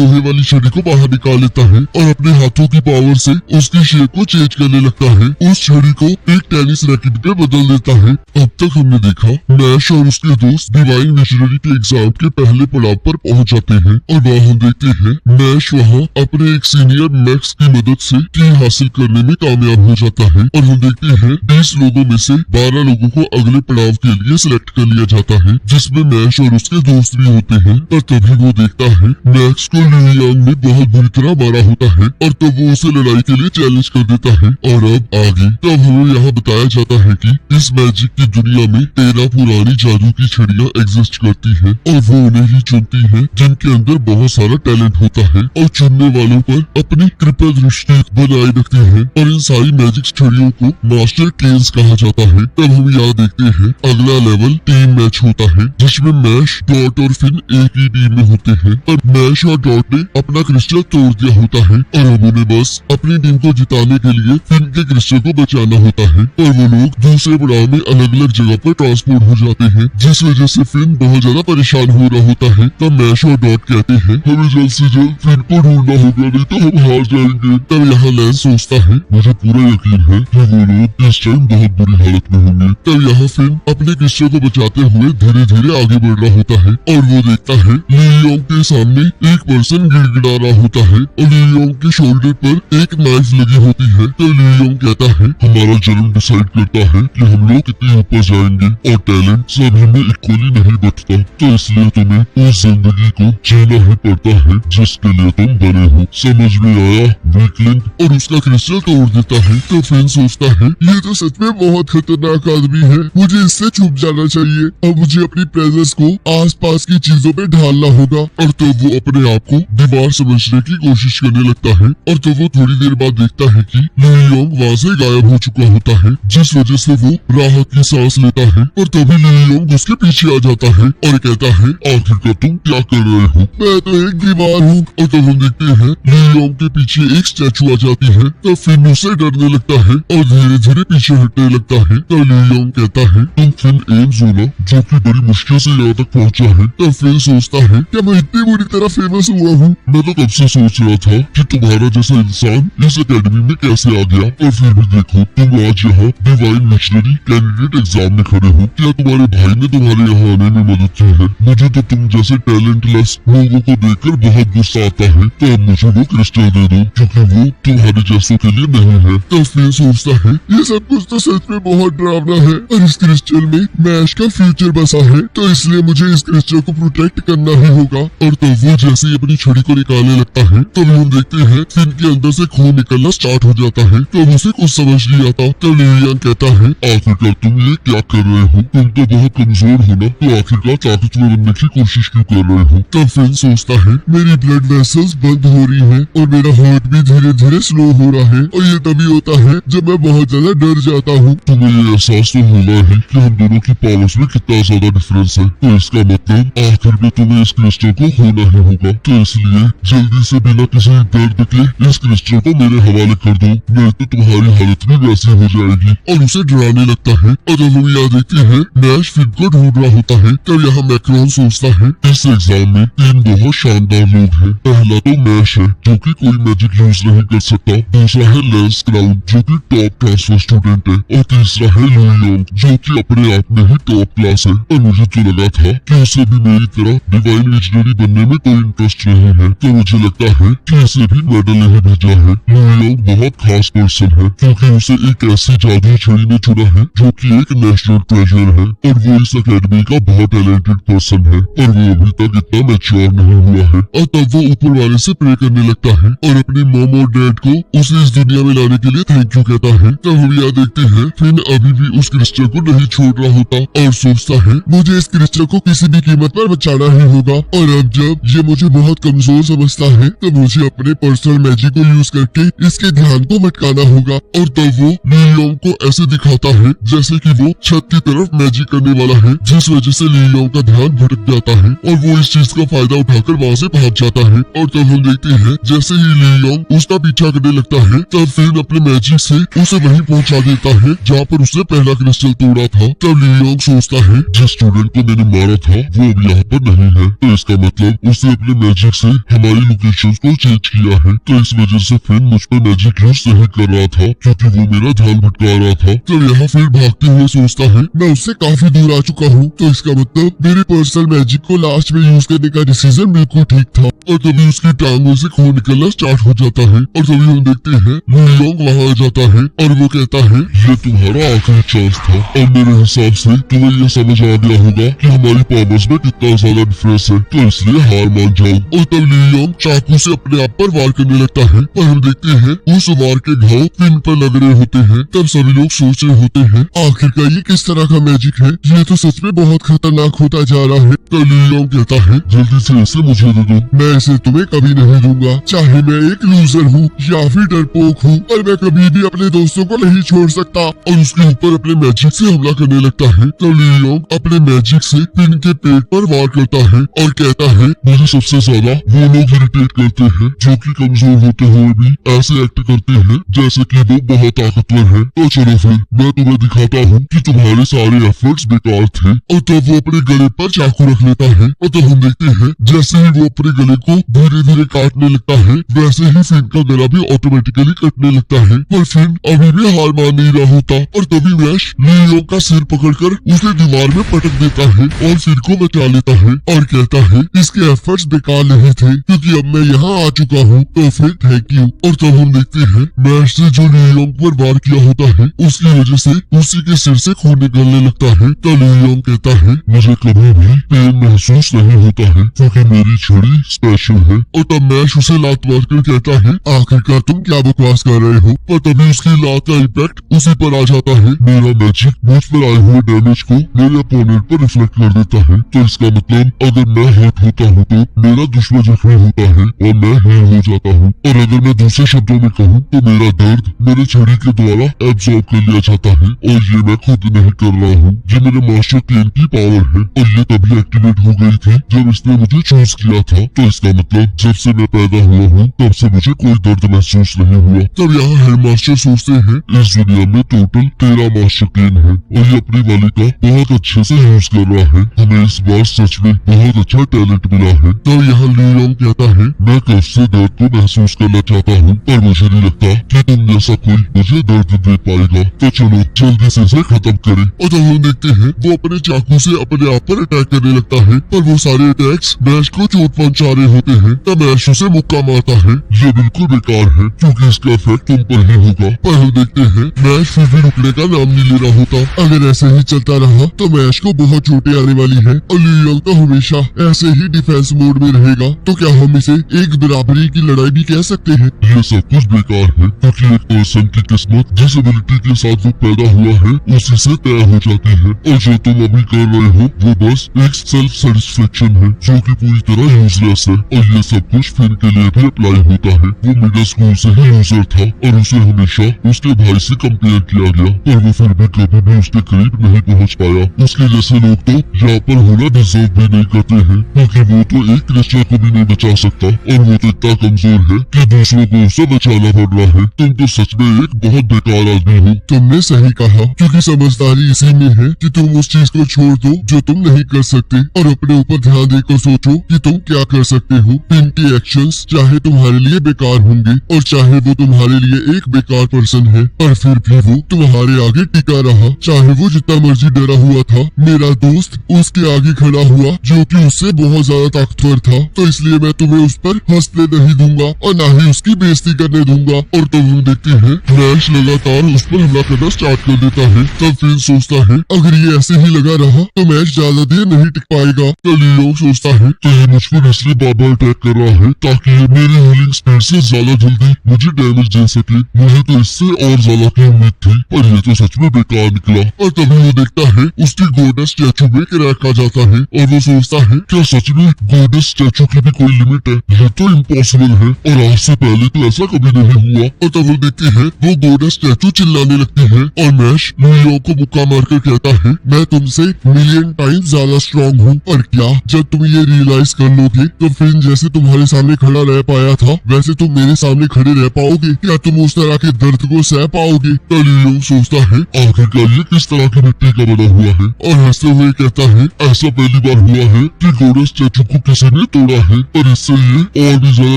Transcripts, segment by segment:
लोहे वाली छड़ी को बाहर निकाल लेता है और अपने हाथों की पावर से उसकी शेप को चेंज करने लगता है। उस छड़ी को एक टेनिस रैकेट पे बदल देता है। अब तक हमने देखा मैश और उसके दोस्त डिवाइन मिशनरी के एग्जाम के पहले पड़ाव पर पहुंच जाते हैं और वहाँ हम देखते हैं मैश वहाँ अपने एक सीनियर मैक्स की मदद से की हासिल करने में कामयाब हो जाता है और हम देखते हैं 20 लोगों में से 12 लोगों को अगले पड़ाव के लिए सिलेक्ट कर लिया जाता है, जिसमें मैश और उसके दोस्त भी होते हैं। और तभी वो देखता है मैक्स को ल्यू यांग ने बहुत बुरी तरह मारा होता है और तब वो उसे लड़ाई के लिए चैलेंज कर देता है। और अब आगे तब हमें यहाँ बताया जाता है कि इस मैजिक की दुनिया में 13 पुरानी जादू की छड़ियाँ एग्जिस्ट करती है और वो उन्हें ही चुनती है जिनके अंदर बहुत सारा टैलेंट होता है और चुनने वालों पर अपनी कृपा दृष्टि बनाए रखती है। और इन सारी मैजिक छड़ियों को मास्टर केन्स कहा जाता है। तब हम यहाँ देखते हैं अगला लेवल टीम मैच होता है जिसमें मैश, डॉट और फिन एक ही टीम में होते हैं। और मैश और डॉट ने अपना क्रिस्टल तोड़ दिया होता है और अब उन्हें बस अपनी टीम को जिताने के लिए फिन के क्रिस्टल को बचाना होता है। और वो लोग दूसरे पड़ाव में अलग अलग जगह पर ट्रांसपोर्ट हो जाते हैं, जिस वजह से फिन बहुत ज्यादा परेशान हो रहा होता है। तब मैश और डॉट कहते हैं हमें जल्द से जल्द फिन को ढूंढना होगा, नहीं तो हम हार जाएंगे। तब यहाँ लैंस सोचता है मुझे पूरा यकीन है कि वो लोग इस टाइम बहुत बुरी हालत में होंगे। तब यहाँ फिन अपने क्रिस्टल को बचाते हुए धीरे धीरे आगे बढ़ रहा होता है और वो देखता है ल्यू यांग के सामने एक पर्सन गिड़गिड़ा रहा होता है और ल्यू यांग के शोल्डर पर एक नाइफ लगी होती है। तो ल्यू यांग कहता है हमारा जन्म डिसाइड करता है कि हम लोग कितने ऊपर जाएंगे और टैलेंट सभी में इक्वली नहीं बचता, तो इसलिए तुम्हें उस जिंदगी को जीना ही पड़ता है जिसके लिए तुम बने हो। समझ में आया वीकलिंग? और उसका क्रिस्टल तोड़ देता है। तो फिन सोचता है ये तो सच में बहुत खतरनाक आदमी है, मुझे इससे छुप जाना चाहिए। अब मुझे अपनी प्रेजेंस को आसपास की चीजों पे ढालना होगा। और तो वो अपने आप को दीवार समझने की कोशिश करने लगता है और तो वो थोड़ी देर बाद देखता है कि ल्यू यांग वहाँ से गायब हो चुका होता है, जिस वजह से वो राहत की सांस लेता है। और तभी ल्यू यांग उसके पीछे आ जाता है और कहता है आखिरकार तुम क्या कर रहे हो? मैं तो एक दीवार हूँ। और तब हम देखते हैं ल्यू यांग के पीछे एक स्टैचू आ जाती है। तब फिन उससे डरने लगता है और धीरे धीरे पीछे हटने लगता है। तब ल्यू यांग कहता है तुम फिन एम्स हो ना, जो कि बड़ी मुश्किल से यहाँ तक पहुँचा है। तब फिन सोचता है क्या मैं इतनी बुरी तरह फेमस हुआ हूँ? मैं तो कब से सोच रहा था कि तुम्हारा जैसा इंसान इस एकेडमी में कैसे आ गया। और फिर भी देखो तुम आज यहाँ डिवाइन मिशनरी कैंडिडेट एग्जाम में खड़े हो। क्या तुम्हारे भाई ने तुम्हारे यहाँ आने में मदद की है? मुझे तो तुम जैसे टैलेंटलेस लोगों को देखकर बहुत गुस्सा आता है। तो अब मुझे वो क्रिस्टल दे दो, क्योंकि वो तुम्हारे जैसों के लिए नहीं है। तो फिर सोचता है ये सब कुछ तो सच में बहुत डरावना है और इस क्रिस्टल में मैश का फ्यूचर बसा है, तो इसलिए मुझे इस क्रिस्टल को प्रोटेक्ट करना ही होगा। और तब वो जैसे ही अपनी छड़ी को निकालने लगता है तभी हम देखते हैं फिन के अंदर से खून निकलना स्टार्ट हो जाता है। तब उसे कुछ समझ नहीं आता। तब ल्यू यांग कहता है आखिरकार तुम ये क्या कर रहे हो? तुम तो बहुत कमजोर हो ना, तो आखिरकार ताकतवर बनने की कोशिश क्यों कर रहे हो? तब फिन सोचता है मेरी ब्लड वेसल्स बंद हो रही है और मेरा हार्ट भी धीरे धीरे स्लो हो रहा है और ये तभी होता है जब मैं बहुत ज्यादा डर जाता हूँ। तुम्हें ये एहसास तो होना है कि हम दोनों की पावर्स में कितना ज्यादा डिफरेंस है, तो इसका मतलब आखिर में तुम्हें इस क्रिस्टल को होना ही होगा। तो इसलिए जल्दी से बिना किसी दर्द के इस क्रिस्टल को मेरे हवाले कर दो, नहीं तो तुम्हारी हालत भी वैसी हो जाएगी। और उसे डराने लगता है। और हम यहाँ देखते हैं मैश फिन को ढूंढ रहा होता है। तब यहाँ मैक्रोन सोचता है इस एग्जाम में 3 बहुत शानदार लोग हैं। पहला तो मैश है जो कि कोई मैजिक यूज नहीं कर सकता, दूसरा है लैंस क्राउन जो कि टॉप ट्रांसफर स्टूडेंट है और तीसरा है ल्यू यांग जो कि अपने आप में ही टॉप क्लास है। और मुझे तो लगा था कि उसे भी मेरी तरह डिवाइन विजनरी बनने में कोई इंटरेस्ट नहीं है, तो मुझे लगता है कि इसे भी मेडल नहीं भेजा है। ल्यू यांग बहुत खास पर्सन है क्योंकि उसे एक ऐसी जादुई छड़ी ने चुना है जो कि एक नेशनल ट्रेजर है और वो इस अकेडमी का बहुत टैलेंटेड पर्सन है और वो अभी तक इतना मैच्योर नहीं हुआ है। और तब वो ऊपर वाले से प्रे करने लगता है और अपनी मॉम और डैड को उसे इस दुनिया में लाने के लिए थैंक यू कहता है। तब हम यहाँ देखते हैं फिन अभी भी उस क्रिस्टल को नहीं छोड़ रहा होता और सोचता है मुझे इस क्रिस्टल को किसी भी कीमत पर बचाना ही होगा। और अब जब ये मुझे बहुत कमजोर समझता है तो मुझे अपने पर्सनल मैजिक को यूज करके इसके ध्यान को भटकाना होगा। और तब वो ल्यू यांग को ऐसे दिखाता है जैसे कि वो छत की तरफ मैजिक करने वाला है, जिस वजह से ल्यू यांग का ध्यान भटक जाता है और वो इस चीज का फायदा उठाकर वहाँ से भाग जाता है। और तब हम देखते हैं जैसे ही ल्यू यांग उसका पीछा करने लगता है तब फिन अपने मैजिक से उसे वहीं पहुंचा देता है जहाँ पर उसने पहला क्रिस्टल तोड़ा था। तब ल्यू यांग सोचता है जिस स्टूडेंट को मैंने मारा था वो अब यहाँ पर नहीं है, तो इसका मतलब उसे अपने मैजिक अचानक से हमारी लोकेशन को चेंज किया है, तो इस वजह से फिन मुझ पर मैजिक यूज नहीं कर रहा था क्योंकि वो मेरा ध्यान भटका रहा था। जब यहाँ फिर भागते हुए सोचता है मैं उससे काफी दूर आ चुका हूँ, तो इसका मतलब मेरे पर्सनल मैजिक को लास्ट में यूज करने का डिसीजन बिल्कुल ठीक था। और तभी उसकी टांगों से खून निकलना स्टार्ट हो जाता है और तभी हम देखते हैं लुयोंग वहाँ आ जाता है और वो कहता है ये तुम्हारा आखिरी चांस था। अब मेरे हिसाब से तुम्हें ये समझ आ गया होगा कि हमारी पावर्स में कितना ज्यादा डिफरेंस है, तो इसलिए हार मान जाओ। और तब लुयोंग चाकू से अपने आप पर वार करने लगता है और हम देखते हैं उस वार के घाव फिन पर लग रहे होते हैं। तब सभी लोग सोच रहे होते हैं आखिरकार ये किस तरह का मैजिक है, ये तो सच में बहुत खतरनाक होता जा रहा है। तो लुयोंग कहता है जल्दी से इसे मुझे दे दो, मैं इसे तुम्हें कभी नहीं दूंगा, चाहे मैं एक लूजर हूँ या फिर डरपोक हूँ, और मैं कभी भी अपने दोस्तों को नहीं छोड़ सकता। और उसके ऊपर अपने मैजिक से हमला करने लगता है। तो लुयोंग अपने मैजिक से फिन के पेट पर वार करता है और कहता है मुझे सबसे ज्यादा वो लोग इरिटेट करते हैं जो कि कमजोर होते हुए भी ऐसे एक्ट करते हैं जैसे कि वो बहुत ताकतवर है। तो चलो फिर मैं तुम्हें दिखाता हूँ कि तुम्हारे सारे एफर्ट्स बेकार थे। और तब वो अपने गले पर चाकू रख लेता है और तब हम देखते हैं जैसे ही वो अपने गले को धीरे धीरे काटने लगता है वैसे ही फिन का गला भी ऑटोमेटिकली कटने लगता है। पर फिन अभी भी हार मान नहीं रहा होता और तभी मैश लुयोंग का सिर पकड़कर उसे दीवार में पटक देता है और सिर को बचा लेता है और कहता है इसके एफर्ट्स बेकार नहीं थे क्योंकि अब मैं यहाँ आ चुका हूँ, तो फिर थैंक यू। और तब हम देखते हैं मैश से जो लुयोंग पर वार किया होता है उसकी वजह से उसी के सिर से खून निकलने लगता है। तो लुयोंग कहता है मुझे कभी भी पेन महसूस नहीं होता है क्योंकि मेरी छड़ी स्पेशल है। और तब मैश उसे लात मार कर कहता है आखिरकार तुम क्या बकवास कर रहे हो। पर तभी उसकी लात का इम्पैक्ट उसी पर आ जाता है। मेरा मैजिक मुझ पर आए हुए डैमेज को मेरे अपोनेंट पर रिफ्लेक्ट कर देता है, तो इसका मतलब अगर मैं हर्ट होता हूँ तो मेरा दुश्मन जख्मी होता है और मैं हील हो जाता हूँ। और अगर मैं दूसरे शब्दों में कहूँ तो मेरा दर्द मेरे छड़ी के द्वारा एब्जॉर्ब कर लिया जाता है और ये मैं खुद नहीं कर रहा हूँ, ये मेरे मास्टर केन की पावर है और ये तभी एक्टिवेट हो गई थी जब इसने मुझे चूज किया था। तो इसका मतलब जब से मैं पैदा हुआ हूँ तब से मुझे कोई दर्द महसूस नहीं हुआ। तब यहाँ हेडमास्टर सोचते हैं इस दुनिया में टोटल 13 मास्टर केन है और ये अपनी वाली का बहुत अच्छे से यूज कर रहा है, हमें इस बार सच में बहुत अच्छा टैलेंट मिला है। तब यहाँ लुयोंग कहता है मैं कब से दर्द को महसूस करना चाहता हूँ पर मुझे नहीं लगता कि तुम जैसा कोई मुझे दर्द दे पाएगा, तो चलो जल्दी से इसे खत्म करें। और तब हम देखते हैं वो अपने चाकू से अपने आप पर अटैक करने लगता है पर वो सारे अटैक्स मैश को चोट पहुंचा रहे होते हैं। तब मैश उसे मुक्का मारता है, ये बिल्कुल बेकार है क्योंकि इसका इफेक्ट तुम पर ही होगा। पर हम देखते हैं मैश फिर भी रुकने का नाम नहीं ले रहा होता। अगर ऐसे ही चलता रहा तो मैश को बहुत चोटें आने वाली है और लुयोंग तो हमेशा ऐसे ही डिफेंस मोड में रहेगा। तो क्या हम इसे एक बराबरी की लड़ाई भी कह सकते हैं? ये सब कुछ बेकार है क्योंकि एक पर्सन की किस्मत जिस एबिलिटी के साथ वो पैदा हुआ है उसी से तय हो जाती है और जो तुम अभी कर रहे हो वो बस एक सेल्फ सेटिस्फेक्शन है जो कि पूरी तरह यूजलेस है। और ये सब कुछ फिन के लिए भी अप्लाई होता है। वो मिडिल स्कूल से ही यूजर था और उसे हमेशा उसके भाई से कंपेयर किया गया पर वो फिर भी कभी भी उसके करीब नहीं पहुंच पाया। उसके जैसे लोग तो यहाँ पर होना डिजर्व भी नहीं करते हैं क्योंकि वो तो एक क्रिस्टियन को भी नहीं बचा सकता और वो तो इतना कमजोर है कि दूसरों को उसे बचाना पड़ रहा है। तुम तो सच में एक बहुत बेकार आदमी हो। तुमने सही कहा क्योंकि समझदारी इसी में है कि तुम उस चीज को छोड़ दो जो तुम नहीं कर सकते और अपने ऊपर ध्यान देकर सोचो कि तुम क्या कर सकते हो। फिन के एक्शंस चाहे तुम्हारे लिए बेकार होंगे और चाहे वो तुम्हारे लिए एक बेकार पर्सन है पर फिर भी वो तुम्हारे आगे टिका रहा, चाहे वो जितना मर्जी डरा हुआ था। मेरा दोस्त उसके आगे खड़ा हुआ जो कि उससे बहुत ज्यादा ताकतवर था, तो इसलिए मैं तुम्हें उस पर हंसने नहीं दूंगा और ना ही उसकी बेइज्जती करने दूंगा। और तब हम देखते हैं मैश लगातार उस पर हमला करना स्टार्ट कर देता है। तब फिन सोचता है अगर ये ऐसे ही लगा रहा तो मैश ज्यादा देर नहीं टिक पाएगा। तो लुयोंग सोचता है तो ये मुझ पर इसलिए बार बार अटैक कर रहा है ताकि ये मेरी हीलिंग स्पीड से ज्यादा जल्दी मुझे डैमेज दे सके। मुझे तो इससे और ज्यादा की उम्मीद थी पर ये तो सच में बेकार निकला। और तभी वो देखता है उसकी गोडेस स्टैचू में क्रैक आ जाता है और वो सोचता है क्या सच में गोडेस स्टैचू की भी कोई लिमिट है? ये तो इम्पॉसिबल है और आज से पहले तो ऐसा कभी नहीं हुआ। और तब वो देखते हैं वो गोडेस स्टैचू चिल्लाने लगती है और मैश लुयोंग को मुक्का मारकर कहता है मैं तुमसे मिलियन टाइम्स ज्यादा स्ट्रॉन्ग हूँ। और क्या जब तुम ये रियलाइज कर लोगे तो फिन जैसे तुम्हारे सामने खड़ा रह पाया था वैसे तुम मेरे सामने खड़े रह पाओगे? क्या तुम उस तरह के दर्द को सह पाओगे? तो लुयोंग सोचता है आखिरकार ये किस तरह की मिट्टी का बना हुआ है और हंसते हुए कहता है ऐसा पहली बार हुआ है कि गोडेस स्टैचू को किसी ने तोड़ा पड़ा है और इससे ये और भी ज्यादा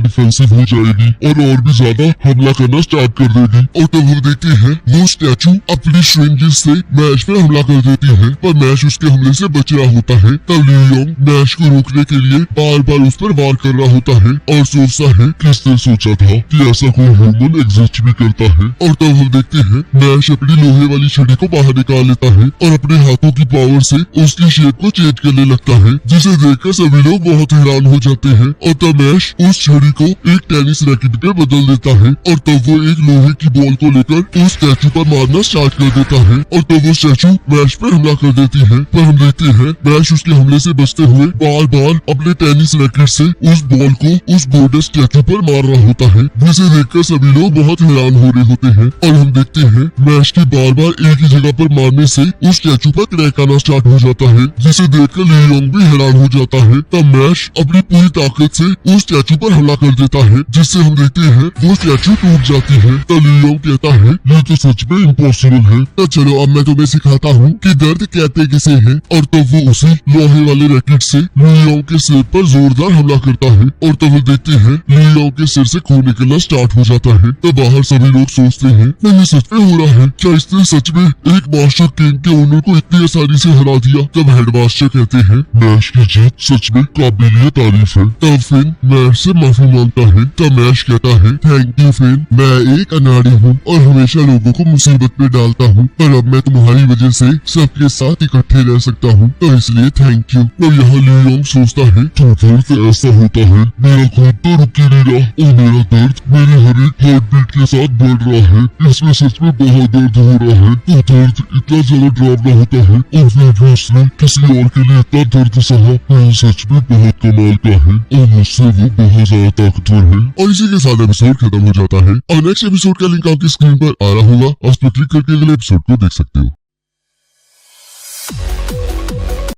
डिफेंसिव हो जाएगी और भी ज्यादा हमला करना स्टार्ट कर देगी। और तब हम देखते हैं वो स्टैचू अपनी श्रिंजेस से मैश पे हमला कर देती है पर मैश उसके हमले से बच रहा होता है। तब लियोंग मैश को रोकने के लिए बार बार उस पर वार कर रहा होता है और सोचता है किसने सोचा था कि ऐसा कोई ह्यूमन एग्जिस्ट भी करता है। और तब हम देखते हैं मैश अपनी लोहे वाली छड़ी को बाहर निकाल लेता है और अपने हाथों की पावर से उसकी शेप को चेंज करने लगता है, जिसे देखकर सभी लोग बहुत हैरान हो जाते हैं। और तब मैश उस छड़ी को एक टेनिस रैकेट पे बदल देता है और तब वो एक लोहे की बॉल को लेकर उस स्टैचू पर मारना स्टार्ट कर देता है और तब वो स्टैचू मैश पर हमला कर देती है। पर हम देखते हैं मैश उसके हमले से बचते हुए बार बार अपने टेनिस रैकेट से उस बॉल को उस गोल्डन स्टैचू पर मार रहा होता है, जिसे देखकर सभी लोग बहुत हैरान हो रहे होते हैं। और हम देखते हैं मैश के बार बार एक ही जगह पर मारने से उस स्टैचू पर क्रैक आना स्टार्ट हो जाता है, जिसे देखकर लियोंग भी हैरान हो जाता है। तब मैश अपनी पूरी ताकत से उस स्टैचू पर हमला कर देता है, जिससे हम देखते हैं वो स्टैचू टूट जाती है। तब लियोंग कहता है ये तो सच में इम्पॉसिबल है, तो चलो अब मैं तुम्हें सिखाता हूँ कि दर्द कहते किसे है। और तब वो उसी लोहे वाले रैकेट से लियोंग के सिर पर जोरदार हमला करता है और तब वो देखते हैं लियोंग के सिर से खून निकलना स्टार्ट हो जाता है। तब बाहर सभी लोग सोचते हैं नहीं सच में हो रहा है, क्या इसने सच में एक मास्टर किंग के ओनर को इतनी आसानी से हरा दिया। तब हेडमास्टर कहते हैं मैश की जीत सच में काबिलियत तारीफ है। तब फिन मैश से माफी मांगता है। तब मैश कहता है थैंक यू फिन, मैं एक अनाड़ी हूँ और हमेशा लोगों को मुसीबत में डालता हूँ, पर अब मैं तुम्हारी वजह से सबके साथ इकट्ठे रह सकता हूँ, तो इसलिए थैंक यू। और यहाँ लियोंग सोचता है तो दर्द ऐसा होता है, मेरा खून तो रुक ही नहीं रहा और मेरा दर्द मेरी हर एक हार्ट बीट के साथ बढ़ रहा है, इसमें सच में बहुत दर्द हो रहा है। तो दर्द इतना ज्यादा डरावना होता है और फिर भी उसने किसी और के लिए इतना दर्द सहा, ये सच में बहुत कमाल का है और मुझसे वो बहुत ज्यादा ताकतवर है। और इसी के साथ एपिसोड खत्म हो जाता है और नेक्स्ट एपिसोड का लिंक आपकी स्क्रीन पर आ रहा होगा, उस पर क्लिक करके अगले एपिसोड को देख सकते हो।